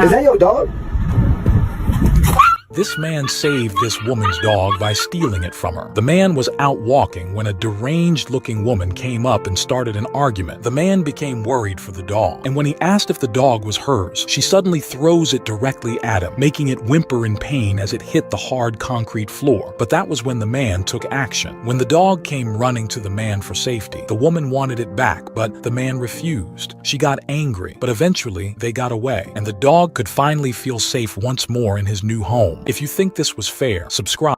Is that your dog? This man saved this woman's dog by stealing it from her. The man was out walking when a deranged-looking woman came up and started an argument. The man became worried for the dog, and when he asked if the dog was hers, she suddenly throws it directly at him, making it whimper in pain as it hit the hard concrete floor. But that was when the man took action. When the dog came running to the man for safety, the woman wanted it back, but the man refused. She got angry, but eventually they got away, and the dog could finally feel safe once more in his new home. If you think this was fair, subscribe.